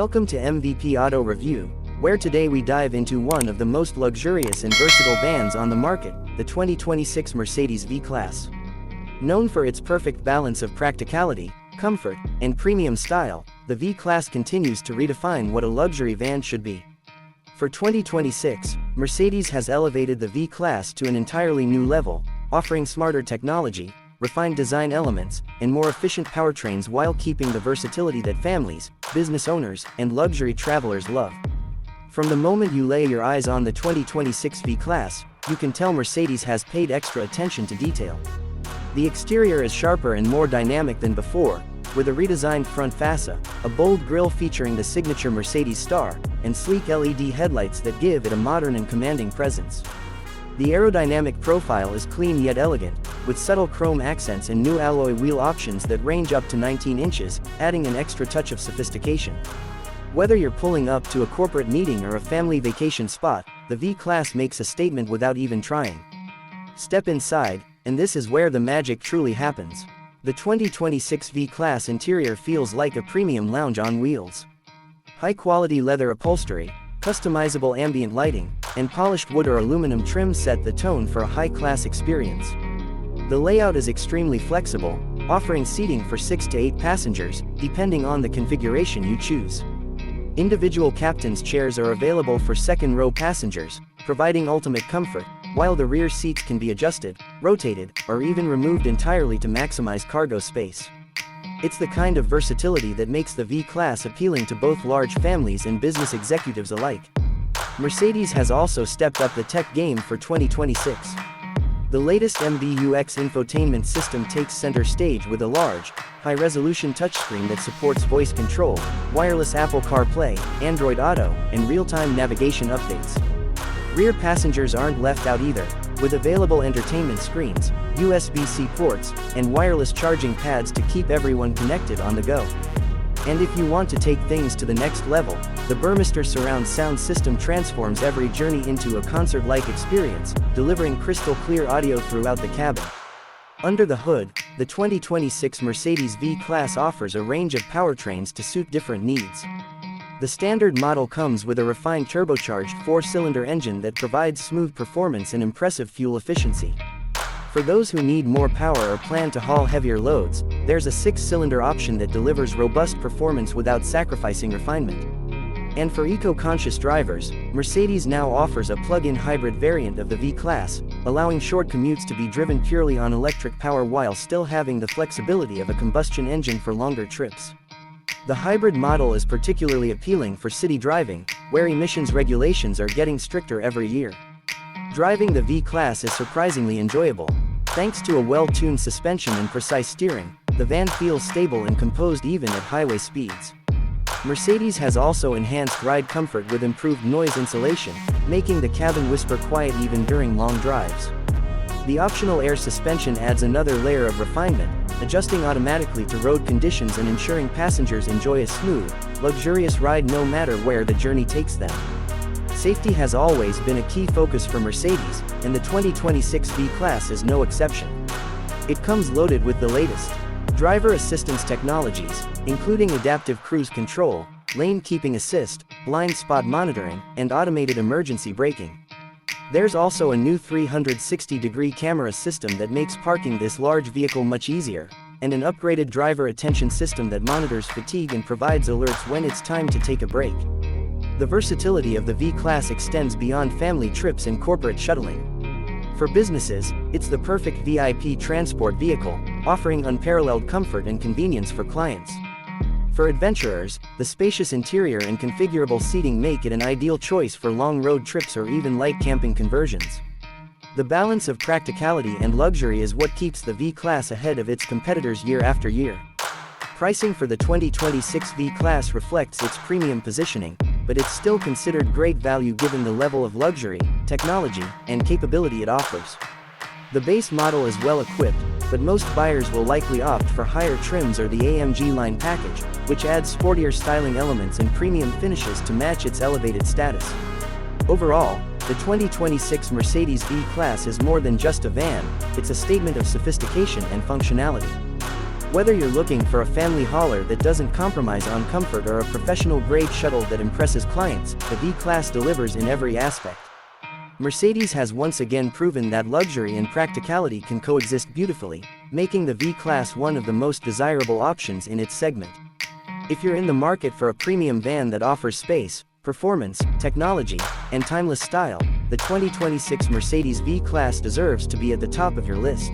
Welcome to MVP Auto Review, where today we dive into one of the most luxurious and versatile vans on the market, the 2026 Mercedes V-Class. Known for its perfect balance of practicality, comfort, and premium style, the V-Class continues to redefine what a luxury van should be. For 2026, Mercedes has elevated the V-Class to an entirely new level, offering smarter technology, refined design elements, and more efficient powertrains while keeping the versatility that families, business owners, and luxury travelers love. From the moment you lay your eyes on the 2026 V-Class, you can tell Mercedes has paid extra attention to detail. The exterior is sharper and more dynamic than before, with a redesigned front fascia, a bold grille featuring the signature Mercedes star, and sleek LED headlights that give it a modern and commanding presence. The aerodynamic profile is clean yet elegant, with subtle chrome accents and new alloy wheel options that range up to 19 inches, adding an extra touch of sophistication. Whether you're pulling up to a corporate meeting or a family vacation spot, the V-Class makes a statement without even trying. Step inside, and this is where the magic truly happens. The 2026 V-Class interior feels like a premium lounge on wheels. High-quality leather upholstery, customizable ambient lighting, and polished wood or aluminum trim set the tone for a high-class experience. The layout is extremely flexible, offering seating for 6 to 8 passengers, depending on the configuration you choose. Individual captain's chairs are available for second-row passengers, providing ultimate comfort, while the rear seats can be adjusted, rotated, or even removed entirely to maximize cargo space. It's the kind of versatility that makes the V-Class appealing to both large families and business executives alike. Mercedes has also stepped up the tech game for 2026. The latest MBUX infotainment system takes center stage with a large, high-resolution touchscreen that supports voice control, wireless Apple CarPlay, Android Auto, and real-time navigation updates. Rear passengers aren't left out either, with available entertainment screens, USB-C ports, and wireless charging pads to keep everyone connected on the go. And if you want to take things to the next level, the Burmester surround sound system transforms every journey into a concert-like experience, delivering crystal-clear audio throughout the cabin. Under the hood, the 2026 Mercedes V-Class offers a range of powertrains to suit different needs. The standard model comes with a refined turbocharged 4-cylinder engine that provides smooth performance and impressive fuel efficiency. For those who need more power or plan to haul heavier loads, there's a 6-cylinder option that delivers robust performance without sacrificing refinement. And for eco-conscious drivers, Mercedes now offers a plug-in hybrid variant of the V-Class, allowing short commutes to be driven purely on electric power while still having the flexibility of a combustion engine for longer trips. The hybrid model is particularly appealing for city driving, where emissions regulations are getting stricter every year. Driving the V-Class is surprisingly enjoyable. Thanks to a well-tuned suspension and precise steering, the van feels stable and composed even at highway speeds. Mercedes has also enhanced ride comfort with improved noise insulation, making the cabin whisper quiet even during long drives. The optional air suspension adds another layer of refinement, adjusting automatically to road conditions and ensuring passengers enjoy a smooth, luxurious ride no matter where the journey takes them. Safety has always been a key focus for Mercedes, and the 2026 V-Class is no exception. It comes loaded with the latest driver assistance technologies, including adaptive cruise control, lane keeping assist, blind spot monitoring, and automated emergency braking. There's also a new 360-degree camera system that makes parking this large vehicle much easier, and an upgraded driver attention system that monitors fatigue and provides alerts when it's time to take a break. The versatility of the V-Class extends beyond family trips and corporate shuttling. For businesses, it's the perfect VIP transport vehicle, offering unparalleled comfort and convenience for clients. For adventurers, the spacious interior and configurable seating make it an ideal choice for long road trips or even light camping conversions. The balance of practicality and luxury is what keeps the V-Class ahead of its competitors year after year. Pricing for the 2026 V-Class reflects its premium positioning, but it's still considered great value given the level of luxury, technology, and capability it offers. The base model is well equipped, but most buyers will likely opt for higher trims or the AMG line package, which adds sportier styling elements and premium finishes to match its elevated status. Overall, the 2026 Mercedes V-Class is more than just a van, it's a statement of sophistication and functionality. Whether you're looking for a family hauler that doesn't compromise on comfort or a professional-grade shuttle that impresses clients, the V-Class delivers in every aspect. Mercedes has once again proven that luxury and practicality can coexist beautifully, making the V-Class one of the most desirable options in its segment. If you're in the market for a premium van that offers space, performance, technology, and timeless style, the 2026 Mercedes V-Class deserves to be at the top of your list.